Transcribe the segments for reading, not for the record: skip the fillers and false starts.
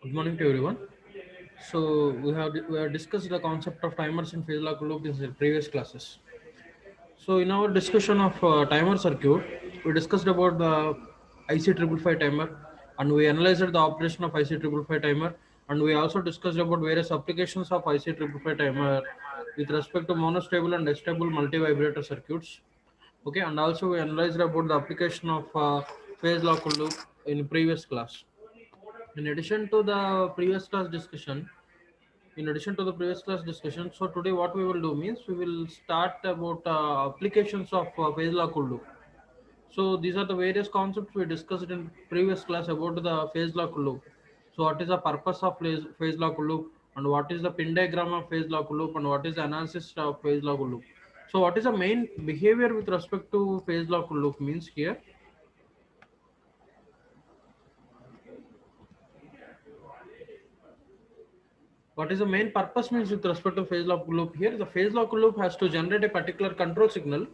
Good morning to everyone. So we have discussed the concept of timers and phase lock loop in the previous classes. So in our discussion of timer circuit, we discussed about the IC555 timer, and we analyzed the operation of IC555 timer, and we also discussed about various applications of IC555 timer with respect to monostable and stable multi-vibrator circuits. Okay, and also we analyzed about the application of phase lock loop in previous class. In addition to the previous class discussion, so today what we will do means we will start about applications of phase lock loop. So these are the various concepts we discussed in previous class about the phase lock loop. So what is the purpose of phase lock loop, and what is the pin diagram of phase lock loop, and what is the analysis of phase lock loop. So what is the main behavior with respect to phase lock loop means here. What is the main purpose means with respect to phase lock loop here? The phase lock loop has to generate a particular control signal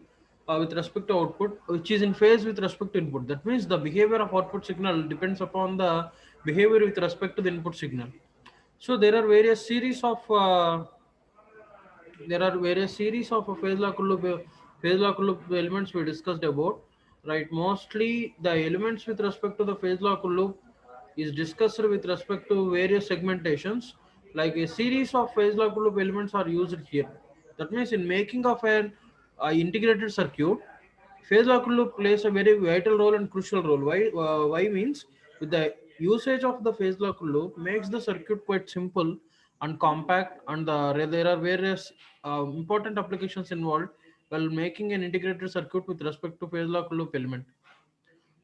with respect to output, which is in phase with respect to input. That means the behavior of output signal depends upon the behavior with respect to the input signal. So there are various series of phase lock loop elements we discussed about, right? Mostly the elements with respect to the phase lock loop is discussed with respect to various segmentations. Like a series of phase lock loop elements are used here. That means in making of an integrated circuit, phase lock loop plays a very vital role and crucial role. Why means with the usage of the phase lock loop makes the circuit quite simple and compact, and there are various important applications involved while making an integrated circuit with respect to phase lock loop element.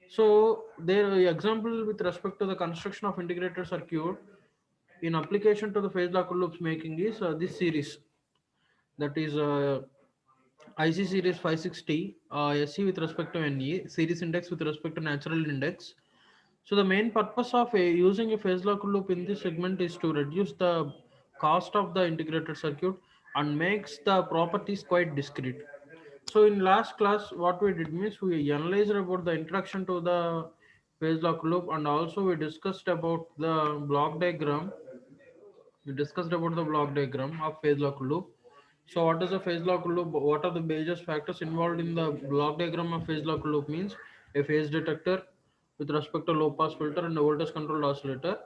So there example with respect to the construction of integrated circuit in application to the phase lock loops making is this series, that is IC series 560, SE with respect to NE, series index with respect to natural index. So the main purpose of using a phase lock loop in this segment is to reduce the cost of the integrated circuit and makes the properties quite discrete. So in last class, what we did means we analyzed about the introduction to the phase lock loop, and also we discussed about the block diagram. We discussed about the block diagram of phase lock loop. So what is a phase lock loop? What are the major factors involved in the block diagram of phase lock loop means a phase detector with respect to low pass filter and a voltage controlled oscillator.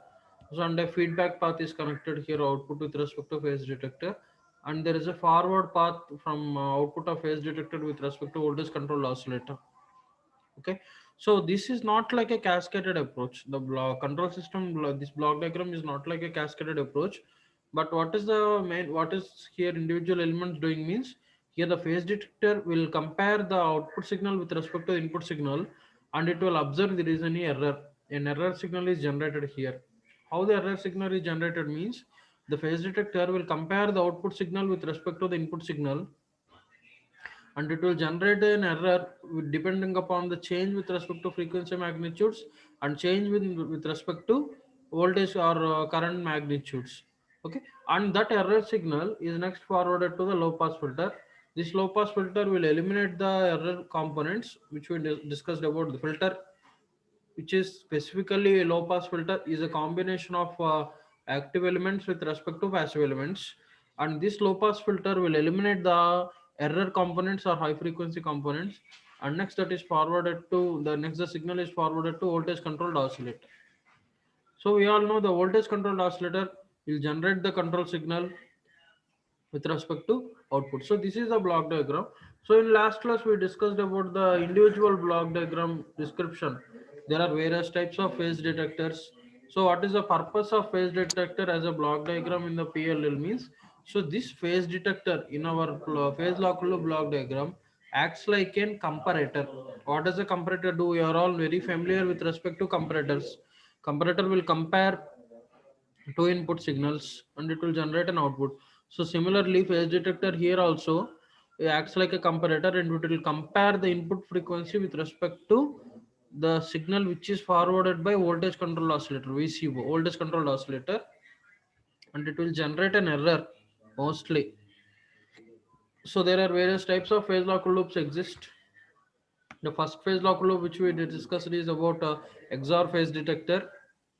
So and a feedback path is connected here output with respect to phase detector, and there is a forward path from output of phase detector with respect to voltage controlled oscillator. Okay, so this is not like a cascaded approach. The block control system, this block diagram is not like a cascaded approach. But what is here individual elements doing means here the phase detector will compare the output signal with respect to the input signal, and it will observe there is any error. An error signal is generated here. How the error signal is generated means the phase detector will compare the output signal with respect to the input signal, and it will generate an error depending upon the change with respect to frequency magnitudes and change with respect to voltage or current magnitudes. Okay, and that error signal is next forwarded to the low pass filter. This low pass filter will eliminate the error components which we discussed about. The filter, which is specifically a low pass filter, is a combination of active elements with respect to passive elements, and this low pass filter will eliminate the error components or high frequency components, and next that is forwarded to the next the signal is forwarded to voltage controlled oscillator. So we all know the voltage controlled oscillator will generate the control signal with respect to output. So this is the block diagram. So in last class we discussed about the individual block diagram description. There are various types of phase detectors. So what is the purpose of phase detector as a block diagram in the PLL means? So this phase detector in our phase lock loop block diagram acts like an comparator. What does a comparator do? We are all very familiar with respect to comparators. Comparator will compare two input signals and it will generate an output. So similarly, phase detector here also acts like a comparator, and it will compare the input frequency with respect to the signal which is forwarded by voltage control oscillator, VCO, voltage control oscillator, and it will generate an error mostly. So there are various types of phase lock loops exist. The first phase lock loop which we discussed is about XOR phase detector.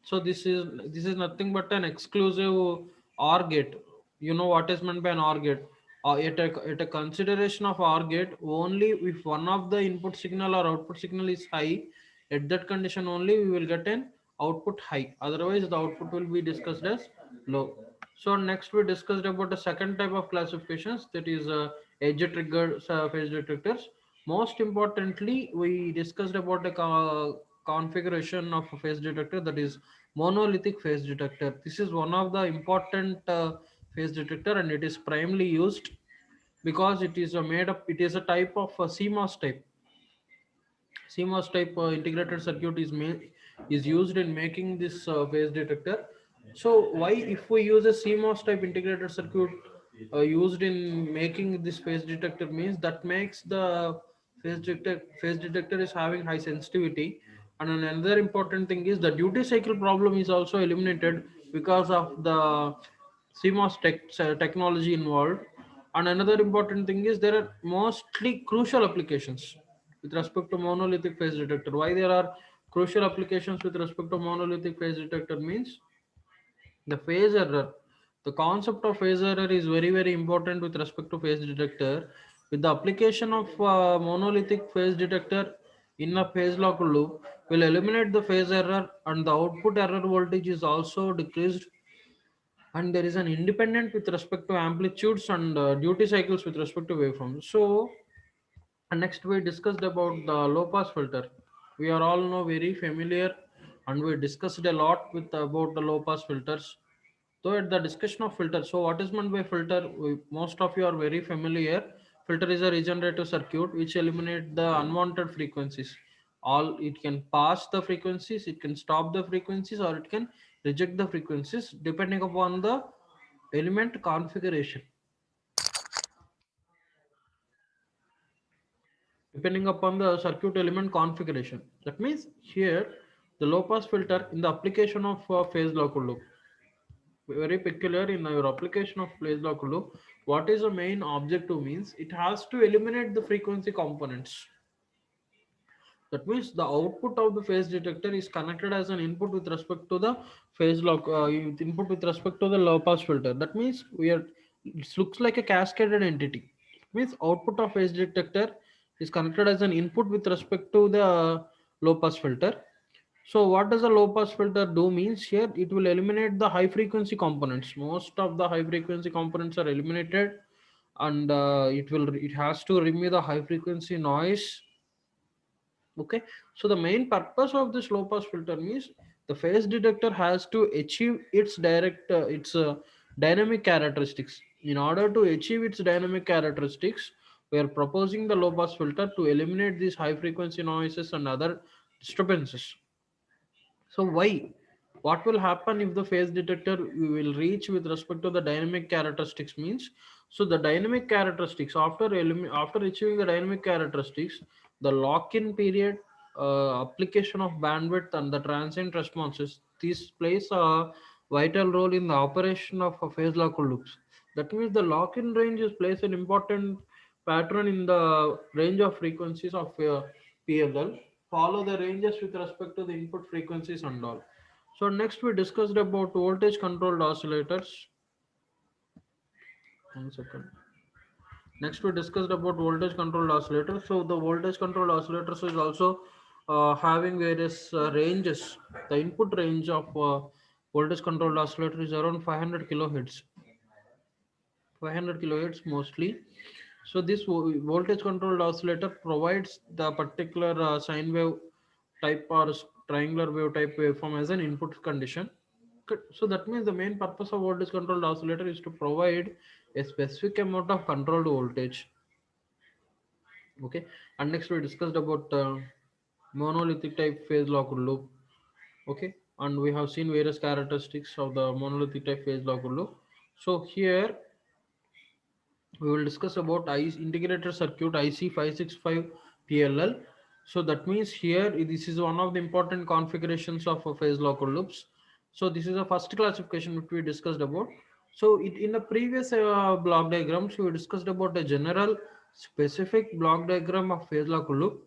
So this is nothing but an exclusive OR gate. You know what is meant by an OR gate? At a consideration of OR gate, only if one of the input signal or output signal is high, at that condition only we will get an output high. Otherwise, the output will be discussed as low. So next we discussed about the second type of classifications, that is edge triggered phase detectors. Most importantly, we discussed about the configuration of a phase detector, that is monolithic phase detector. This is one of the important phase detector, and it is primarily used because it is a made up. It is a type of CMOS type. CMOS type integrated circuit is used in making this phase detector. So why, if we use a CMOS type integrated circuit used in making this phase detector, means that makes the phase detector is having high sensitivity. And another important thing is the duty cycle problem is also eliminated because of the CMOS technology involved. And another important thing is there are mostly crucial applications with respect to monolithic phase detector. Why there are crucial applications with respect to monolithic phase detector means the phase error. The concept of phase error is very very important with respect to phase detector. With the application of monolithic phase detector in a phase lock loop, will eliminate the phase error, and the output error voltage is also decreased, and there is an independent with respect to amplitudes and duty cycles with respect to waveforms. So and next we discussed about the low pass filter. We are all know very familiar, and we discussed a lot with about the low pass filters. So at the discussion of filter, so what is meant by filter? Most of you are very familiar. Filter is a regenerative circuit which eliminate the unwanted frequencies. All it can pass the frequencies, it can stop the frequencies, or it can reject the frequencies depending upon the element configuration. Depending upon the circuit element configuration. That means here the low pass filter in the application of phase lock loop, very peculiar in your application of phase lock loop. What is the main objective means it has to eliminate the frequency components. That means the output of the phase detector is connected as an input with respect to the phase lock input with respect to the low pass filter. That means we are, it looks like a cascaded entity. Means output of phase detector is connected as an input with respect to the low pass filter. So what does a low pass filter do means here it will eliminate the high frequency components. Most of the high frequency components are eliminated, and it has to remove the high frequency noise. Okay, so the main purpose of this low pass filter means the phase detector has to achieve its dynamic characteristics. In order to achieve its dynamic characteristics, we are proposing the low pass filter to eliminate these high frequency noises and other disturbances. So why? What will happen if the phase detector we will reach with respect to the dynamic characteristics means? So the dynamic characteristics after achieving the dynamic characteristics, the lock-in period, application of bandwidth, and the transient responses. This plays a vital role in the operation of a phase lock loops. That means the lock-in range is plays an important pattern in the range of frequencies of PLL. Follow the ranges with respect to the input frequencies and all. So next we discussed about voltage controlled oscillators. 1 second. Next we discussed about voltage controlled oscillators. So the voltage controlled oscillators is also having various ranges. The input range of voltage controlled oscillator is around 500 kilohertz. 500 kilohertz mostly. So this voltage controlled oscillator provides the particular sine wave type or triangular wave type waveform as an input condition. So that means the main purpose of voltage controlled oscillator is to provide a specific amount of controlled voltage. Okay, and next we discussed about monolithic type phase lock loop. Okay, and we have seen various characteristics of the monolithic type phase lock loop. So here we will discuss about integrated circuit IC565 PLL. So that means here this is one of the important configurations of phase lock loops. So this is the first classification which we discussed about. So in the previous block diagrams we discussed about a general specific block diagram of phase lock loop,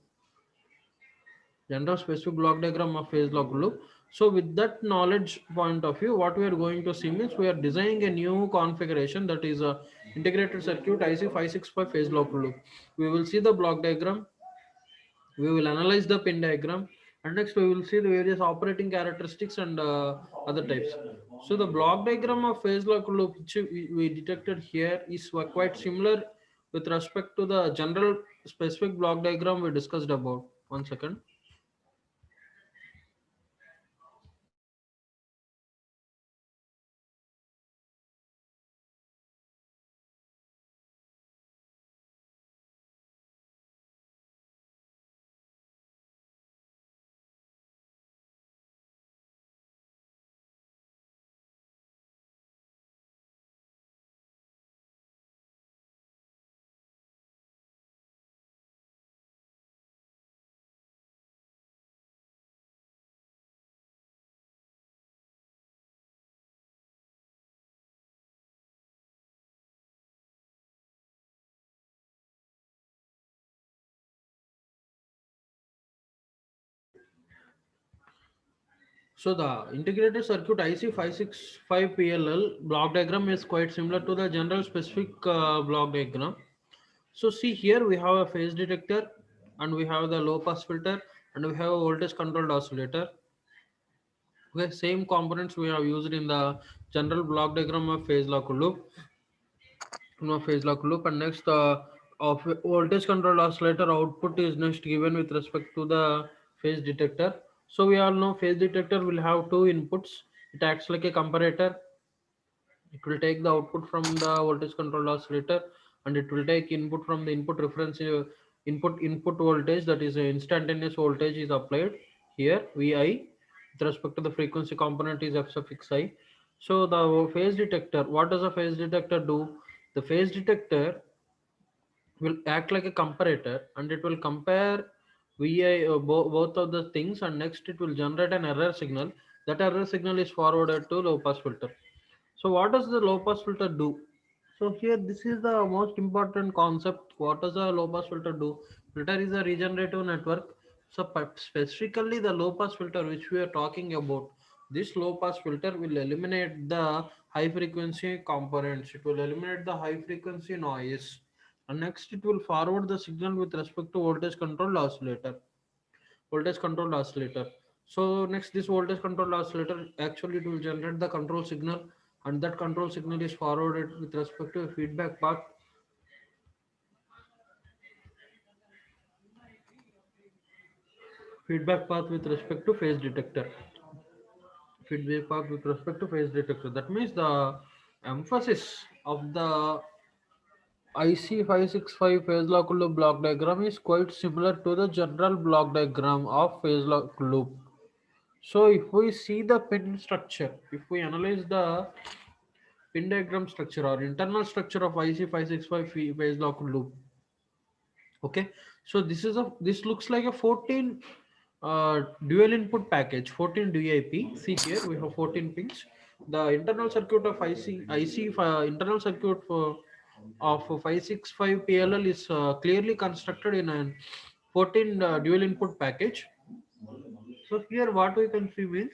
general specific block diagram of phase lock loop. So with that knowledge point of view, what we are going to see means we are designing a new configuration, that is a integrated circuit IC565 phase local loop. We will see the block diagram, we will analyze the pin diagram, and next we will see the various operating characteristics and other types. So the block diagram of phase lock loop which we detected here is quite similar with respect to the general specific block diagram we discussed about. One second. So the integrated circuit IC565 PLL block diagram is quite similar to the general specific block diagram. So see here we have a phase detector, and we have the low pass filter, and we have a voltage controlled oscillator. Okay, same components we have used in the general block diagram of phase lock loop. No phase lock loop, and next of voltage controlled oscillator output is next given with respect to the phase detector. So we all know phase detector will have two inputs. It acts like a comparator. It will take the output from the voltage controlled oscillator, and it will take input from the input reference input voltage, that is instantaneous voltage is applied here Vi with respect to the frequency component is f suffix I. So the phase detector, what does a phase detector do? The phase detector will act like a comparator, and it will compare Vi both of the things, and next it will generate an error signal. That error signal is forwarded to low pass filter. So what does the low pass filter do? So here this is the most important concept. What does a low pass filter do? Filter is a regenerative network. So specifically the low pass filter which we are talking about, this low pass filter will eliminate the high frequency components. It will eliminate the high frequency noise. And next it will forward the signal with respect to voltage controlled oscillator. Voltage controlled oscillator. So next this voltage controlled oscillator actually it will generate the control signal, and that control signal is forwarded with respect to a feedback path with respect to phase detector. Feedback path with respect to phase detector. That means the emphasis of the IC565 phase lock loop block diagram is quite similar to the general block diagram of phase lock loop. So if we see the pin structure, if we analyze the pin diagram structure or internal structure of IC565 phase lock loop. Okay, so this looks like a 14 dual input package, 14 DIP. See here we have 14 pins. The internal circuit of IC internal circuit for of 565 PLL is clearly constructed in a 14 dual input package. So here what we can see means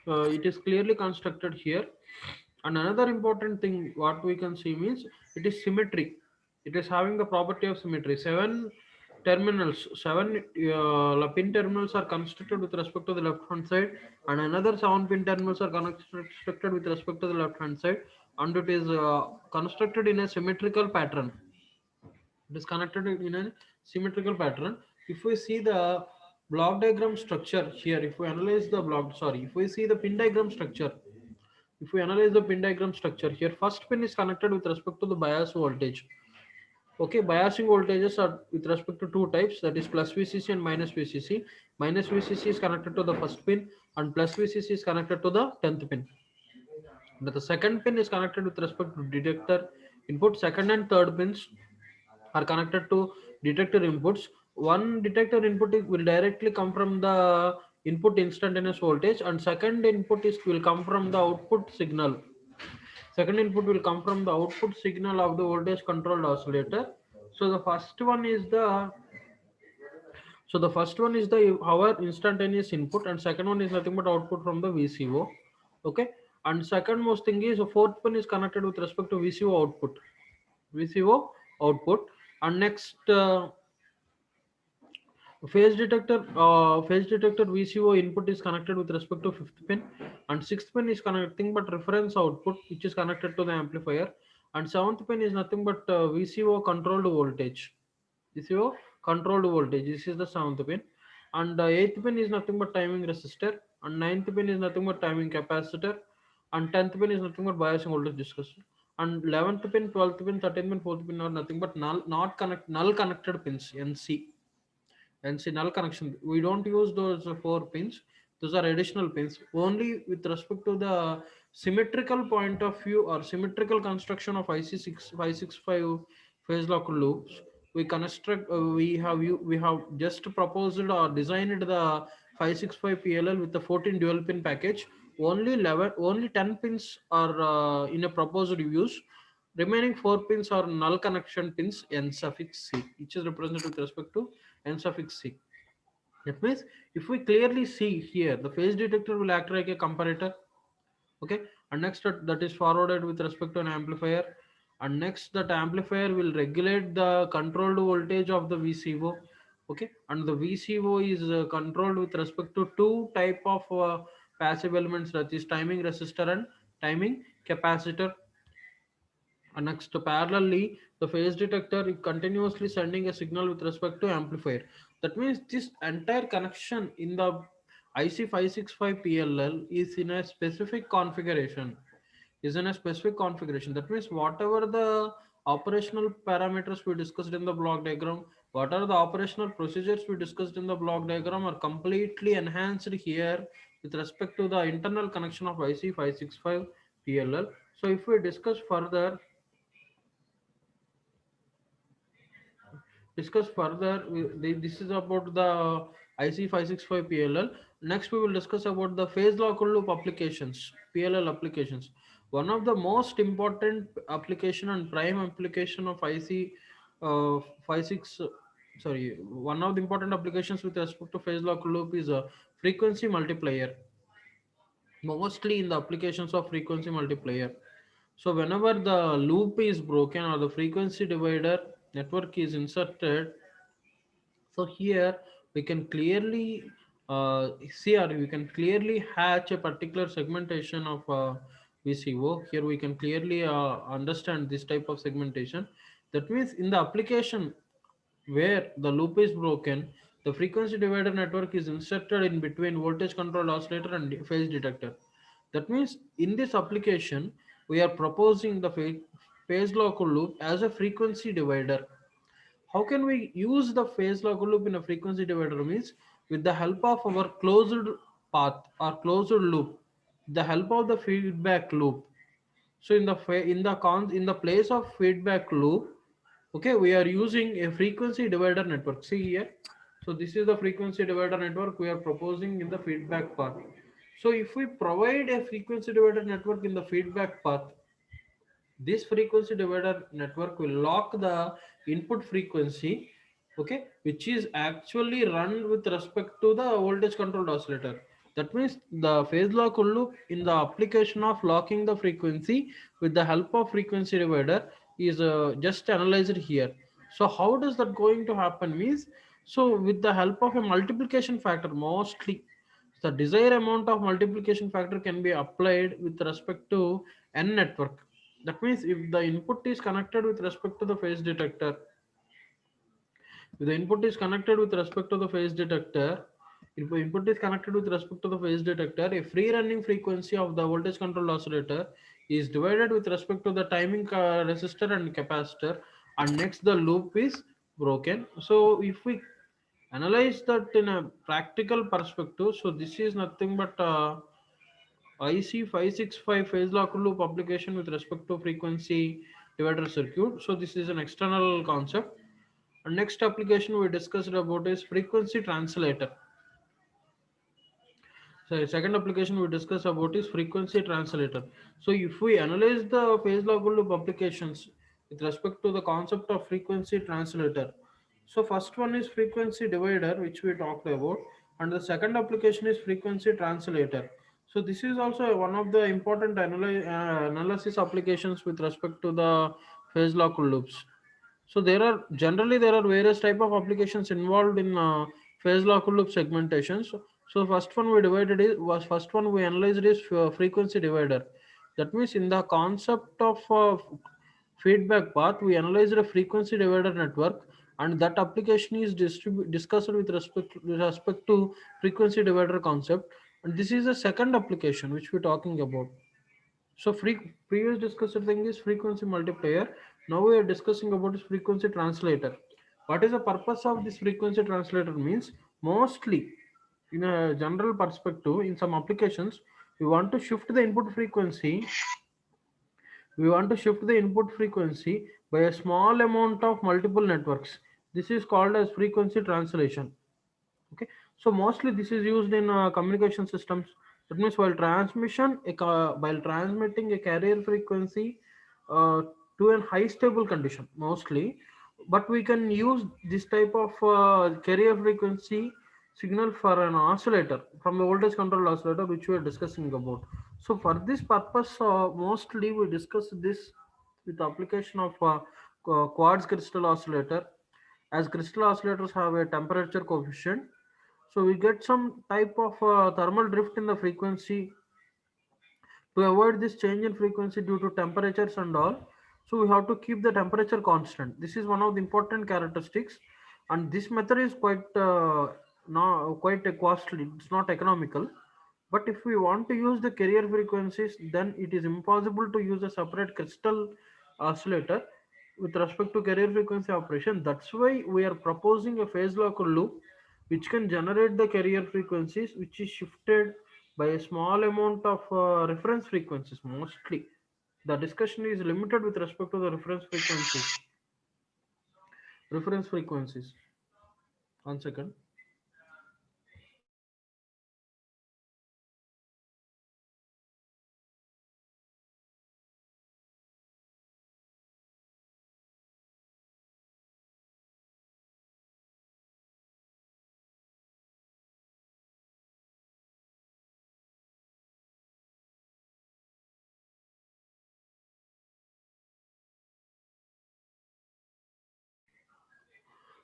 it is clearly constructed here. And another important thing what we can see means it is symmetry. It is having the property of symmetry. Seven pin terminals are constructed with respect to the left hand side, and another 7 pin terminals are constructed with respect to the left hand side, and it is constructed in a symmetrical pattern. It is connected in a symmetrical pattern. If we see the block diagram structure here, if we analyze the block, sorry, if we see the pin diagram structure, if we analyze the pin diagram structure here, first pin is connected with respect to the bias voltage. Okay, biasing voltages are with respect to two types, that is plus VCC and minus VCC. Minus VCC is connected to the first pin, and plus VCC is connected to the 10th pin. But the second pin is connected with respect to detector input. Second and third pins are connected to detector inputs. One detector input will directly come from the input instantaneous voltage, and second input is will come from the output signal. Second input will come from the output signal of the voltage controlled oscillator. So the first one is the So the first one is the our instantaneous input, and second one is nothing but output from the VCO. Okay, and second most thing is the fourth one is connected with respect to VCO output. VCO output, and next phase detector VCO input is connected with respect to fifth pin, and sixth pin is connecting but reference output which is connected to the amplifier, and seventh pin is nothing but VCO controlled voltage. VCO controlled voltage. This is the seventh pin, and eighth pin is nothing but timing resistor, and ninth pin is nothing but timing capacitor, and tenth pin is nothing but biasing voltage discussed. And 11th pin, 12th pin, 13th pin, 4th pin are nothing but null connected pins, NC. And see null connection, we don't use those four pins. Those are additional pins only with respect to the symmetrical point of view or symmetrical construction of IC6565 phase lock loops. We construct we have just proposed or designed the 565 PLL with the 14 dual pin package. Only 10 pins are in a proposed use. Remaining 4 pins are null connection pins n suffix c, which is represented with respect to n suffix c. That means if we clearly see here, the phase detector will act like a comparator. Okay, and next that is forwarded with respect to an amplifier, and next that amplifier will regulate the controlled voltage of the VCO. Okay, and the VCO is controlled with respect to two type of passive elements, that is timing resistor and timing capacitor. And next, parallelly, the phase detector is continuously sending a signal with respect to amplifier. That means this entire connection in the IC565 PLL is in a specific configuration. Is in a specific configuration. That means whatever the operational parameters we discussed in the block diagram, what are the operational procedures we discussed in the block diagram are completely enhanced here with respect to the internal connection of IC565 PLL. So if we discuss further, this is about the IC565 PLL. Next, we will discuss about the phase lock loop applications, PLL applications. One of the most important application and prime application of IC 56, sorry, one of the important applications with respect to phase lock loop is a frequency multiplier, mostly in the applications of frequency multiplier. So whenever the loop is broken or the frequency divider network is inserted, so here we can clearly see, or we can clearly hatch a particular segmentation of VCO. Here we can clearly understand this type of segmentation. That means in the application where the loop is broken, the frequency divider network is inserted in between voltage controlled oscillator and phase detector. That means in this application, we are proposing the phase lock loop as a frequency divider. How can we use the phase lock loop in a frequency divider? Means with the help of our closed path or closed loop, the help of the feedback loop. So in the in the place of feedback loop, okay, we are using a frequency divider network. See here. So this is the frequency divider network we are proposing in the feedback path. So if we provide a frequency divider network in the feedback path, this frequency divider network will lock the input frequency, okay, which is actually run with respect to the voltage controlled oscillator. That means the phase lock loop in the application of locking the frequency with the help of frequency divider is just analyzed here. So how does that going to happen means, so with the help of a multiplication factor, mostly the desired amount of multiplication factor can be applied with respect to n network. That means if the input is connected with respect to the phase detector, if the input is connected with respect to the phase detector, if the input is connected with respect to the phase detector, a free running frequency of the voltage controlled oscillator is divided with respect to the timing resistor and capacitor, and next the loop is broken. So if we analyze that in a practical perspective, so this is nothing but IC565 phase lock loop application with respect to frequency divider circuit. So this is an external concept. And next application we discussed about is frequency translator. So second application we discuss about is frequency translator. So if we analyze the phase lock loop applications with respect to the concept of frequency translator, So first one is frequency divider, which we talked about, and the second application is frequency translator. So this is also one of the important analysis applications with respect to the phase lock loops. So there are various type of applications involved in phase lock loop segmentation. So first one we divided is was first one we analyzed is frequency divider. That means in the concept of feedback path, we analyzed a frequency divider network, and that application is discussed with respect to frequency divider concept. And this is the second application which we're talking about. So previous discussed thing is frequency multiplier. Now we are discussing about this frequency translator. What is the purpose of this frequency translator means? Mostly in a general perspective, in some applications, we want to shift the input frequency. We want to shift the input frequency by a small amount of multiple networks. This is called as frequency translation. Okay, so mostly this is used in communication systems. That means while transmitting a carrier frequency uh, to a high stable condition mostly, but we can use this type of carrier frequency signal for an oscillator from the voltage control oscillator which we are discussing about. So for this purpose, mostly we discuss this with the application of quartz crystal oscillator, as crystal oscillators have a temperature coefficient, so we get some type of thermal drift in the frequency. To avoid this change in frequency due to temperatures and all, so we have to keep the temperature constant. This is one of the important characteristics, and this method is quite costly. It's not economical. But if we want to use the carrier frequencies, then it is impossible to use a separate crystal oscillator with respect to carrier frequency operation. That's why we are proposing a phase lock loop which can generate the carrier frequencies which is shifted by a small amount of reference frequencies. Mostly the discussion is limited with respect to the reference frequencies. 1 second.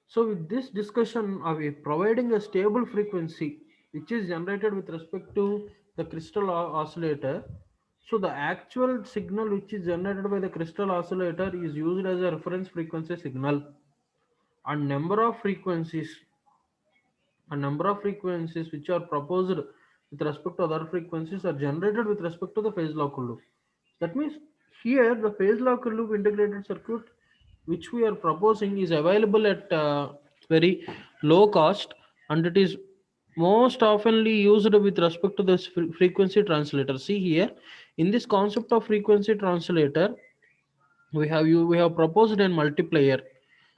So with this discussion, are we providing a stable frequency which is generated with respect to the crystal oscillator? So the actual signal which is generated by the crystal oscillator is used as a reference frequency signal, and number of frequencies which are proposed with respect to other frequencies are generated with respect to the phase lock loop. That means here the phase lock loop integrated circuit which we are proposing is available at very low cost, and it is most oftenly used with respect to this frequency translator. See here, in this concept of frequency translator, we have proposed a multiplier.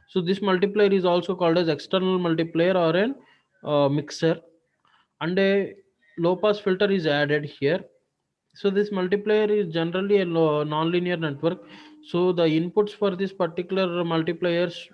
So this multiplier is also called as external multiplier or an mixer, and a low pass filter is added here. So this multiplier is generally a non-linear network. So the inputs for these multipliers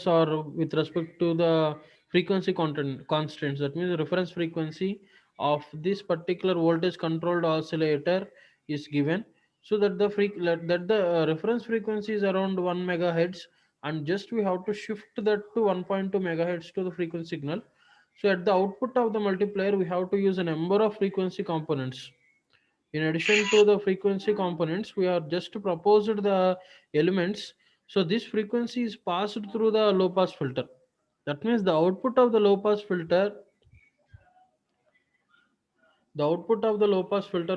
are with respect to the frequency constants. That means the reference frequency of this particular voltage controlled oscillator is given, so that the reference frequency is around 1 megahertz, and just we have to shift that to 1.2 megahertz to the frequency signal. So at the output of the multiplier we have to use a number of frequency components. In addition to the frequency components, we are just proposed the elements. So this frequency is passed through the low pass filter. That means the output of the low pass filter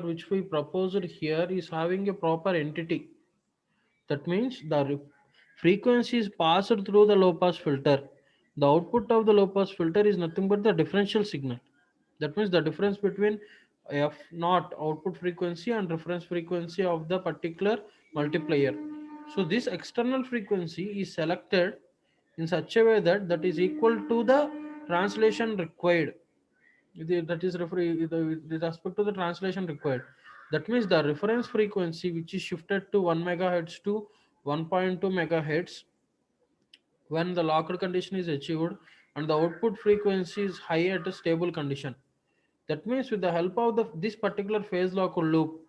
which we proposed here is having a proper entity. That means frequency is passed through the low pass filter. The output of the low pass filter is nothing but the differential signal. That means the difference between f naught output frequency and reference frequency of the particular multiplier. So this external frequency is selected in such a way that is equal to the translation required. That is with respect to the translation required. That means the reference frequency which is shifted to 1 megahertz to 1.2 megahertz when the locked condition is achieved and the output frequency is high at a stable condition. That means with the help of this particular phase lock loop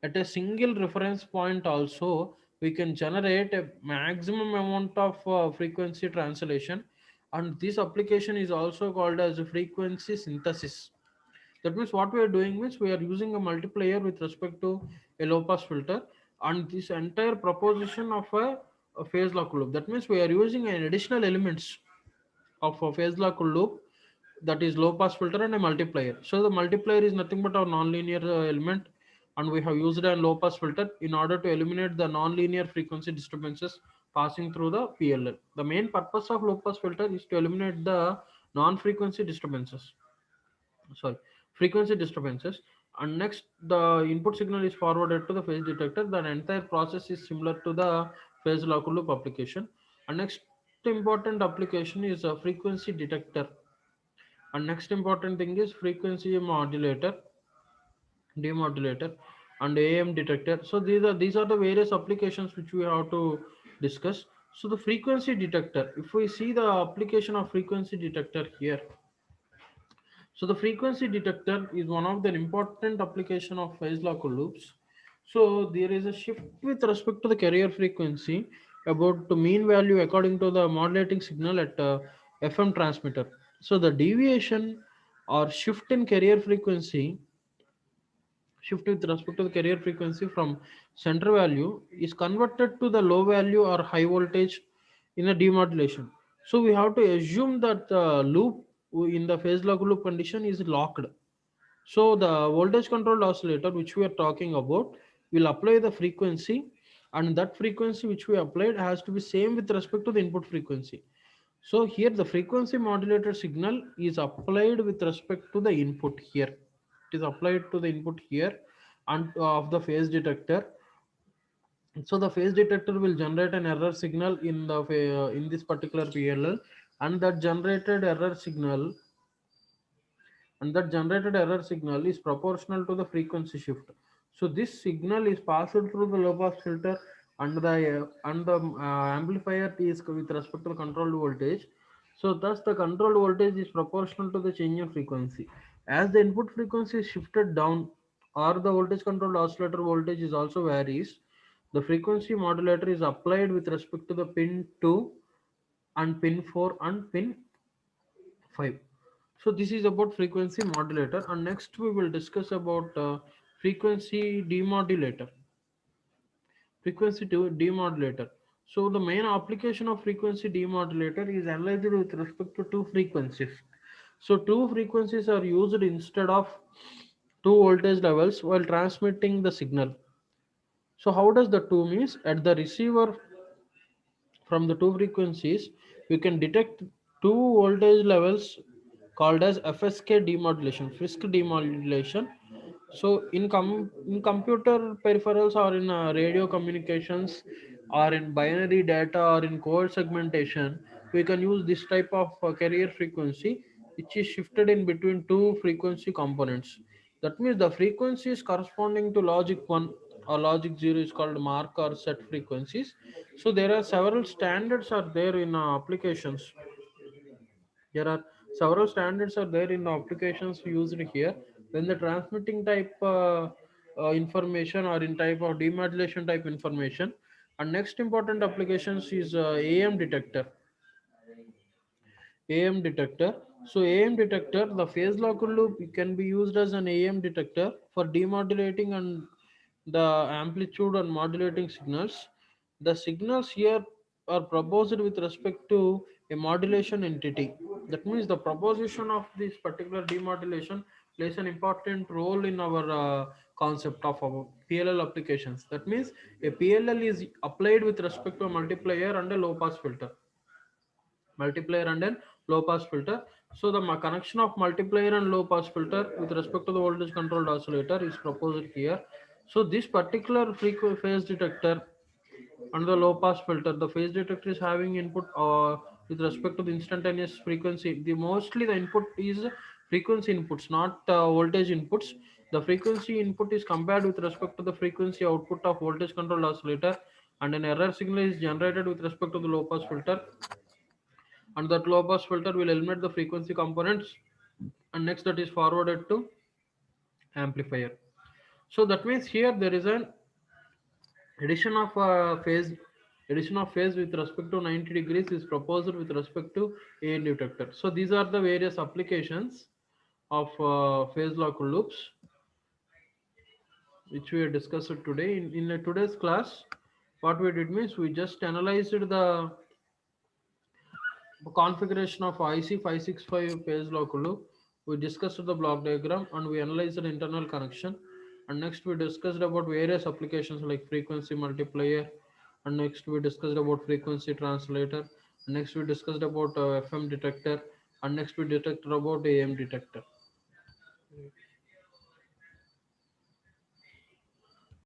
at a single reference point also, we can generate a maximum amount of frequency translation, and this application is also called as a frequency synthesis. That means what we are doing means we are using a multiplier with respect to a low pass filter, and this entire proposition of a phase lock loop. That means we are using an additional elements of a phase lock loop, that is low pass filter and a multiplier. So the multiplier is nothing but a nonlinear element, and we have used a low pass filter in order to eliminate the nonlinear frequency disturbances passing through the PLL. The main purpose of low pass filter is to eliminate the non-frequency disturbances, sorry, frequency disturbances. And next, the input signal is forwarded to the phase detector. The entire process is similar to the phase lock loop application. And next important application is a frequency detector. And next important thing is frequency modulator, demodulator, and AM detector. So these are the various applications which we have to discuss. So the frequency detector, if we see the application of frequency detector here, so the frequency detector is one of the important application of phase lock loops. So there is a shift with respect to the carrier frequency about the mean value according to the modulating signal at FM transmitter. So the deviation or shift in carrier frequency, shift with respect to the carrier frequency from center value is converted to the low value or high voltage in a demodulation. So we have to assume that the loop in the phase lock loop condition is locked. So the voltage controlled oscillator which we are talking about will apply the frequency, and that frequency which we applied has to be same with respect to the input frequency. So here the frequency modulated signal is applied with respect to the input here. It is applied to the input here and of the phase detector. So the phase detector will generate an error signal in the in this particular PLL, and that generated error signal is proportional to the frequency shift. So this signal is passed through the low pass filter, and the amplifier is with respect to the controlled voltage. So thus the controlled voltage is proportional to the change in frequency. As the input frequency is shifted down, or the voltage controlled oscillator voltage is also varies, the frequency modulator is applied with respect to the pin 2 and pin 4 and pin 5. So this is about frequency modulator, and next we will discuss about frequency demodulator. Frequency demodulator. So the main application of frequency demodulator is analyzed with respect to two frequencies. So two frequencies are used instead of two voltage levels while transmitting the signal. So how does the two means at the receiver from the two frequencies, we can detect two voltage levels called as FSK demodulation, Frisk demodulation. So in computer peripherals or in radio communications or in binary data or in code segmentation, we can use this type of carrier frequency which is shifted in between two frequency components. That means the frequencies corresponding to logic 1 or logic 0 is called mark or set frequencies. So there are several standards are there in applications. There are several standards are there in the applications used here. When the transmitting type information or in type of demodulation type information. And next important applications is AM detector. AM detector. So AM detector, the phase lock loop can be used as an AM detector for demodulating and the amplitude and modulating signals. The signals here are proposed with respect to a modulation entity. That means the proposition of this particular demodulation plays an important role in our concept of our PLL applications. That means a PLL is applied with respect to a multiplier and a low pass filter, multiplier and then low pass filter. So the connection of multiplier and low pass filter with respect to the voltage controlled oscillator is proposed here. So this particular frequency phase detector and the low pass filter, the phase detector is having input with respect to the instantaneous frequency. The mostly the input is frequency inputs, not voltage inputs. The frequency input is compared with respect to the frequency output of voltage controlled oscillator, and an error signal is generated with respect to the low pass filter, and that low pass filter will eliminate the frequency components, and next that is forwarded to amplifier. So that means here there is an addition of phase addition of phase with respect to 90 degrees is proposed with respect to AN detector. So these are the various applications of phase lock loops which we have discussed today in today's class. What we did means we just analyzed the configuration of IC565 phase lock loop. We discussed the block diagram and we analyzed the internal connection. And next we discussed about various applications like frequency multiplier. And next we discussed about frequency translator. And next we discussed about FM detector. And next we detected about AM detector.